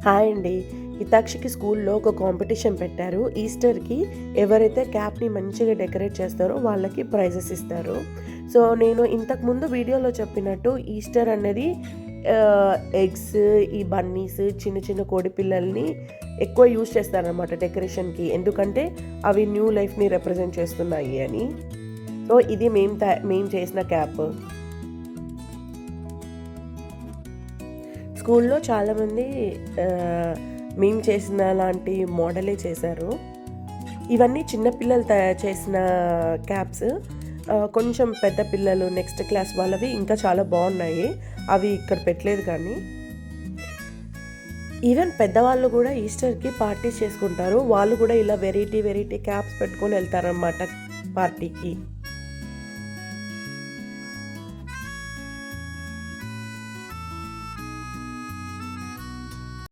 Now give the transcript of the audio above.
Hi అండి. హితాక్షికి స్కూల్లో ఒక కాంపిటీషన్ పెట్టారు. ఈస్టర్‌కి ఎవరైతే క్యాప్‌ని మంచిగా డెకరేట్ చేస్తారో వాళ్ళకి ప్రైజెస్ ఇస్తారు. సో, నేను ఇంతకుముందు వీడియోలో చెప్పినట్టు ఈస్టర్ అనేది ఎగ్స్, ఈ బన్నీస్, చిన్న చిన్న కోడి పిల్లల్ని ఎక్కువ యూజ్ చేస్తారనమాట డెకరేషన్‌కి. ఎందుకంటే అవి న్యూ లైఫ్‌ని రిప్రజెంట్ చేస్తున్నాయి అని. సో, ఇది మేము చేసిన క్యాప్. స్కూల్లో చాలామంది మేము చేసిన లాంటి మోడలే చేశారు. ఇవన్నీ చిన్నపిల్లలు తయారు చేసిన క్యాప్స్. కొంచెం పెద్ద పిల్లలు నెక్స్ట్ క్లాస్ వాళ్ళవి ఇంకా చాలా బాగున్నాయి. అవి ఇక్కడ పెట్టలేదు కానీ. ఈవెన్ పెద్దవాళ్ళు కూడా ఈస్టర్‌కి పార్టీస్ చేసుకుంటారు. వాళ్ళు కూడా ఇలా వెరైటీ క్యాప్స్ పెట్టుకొని వెళ్తారనమాట పార్టీకి.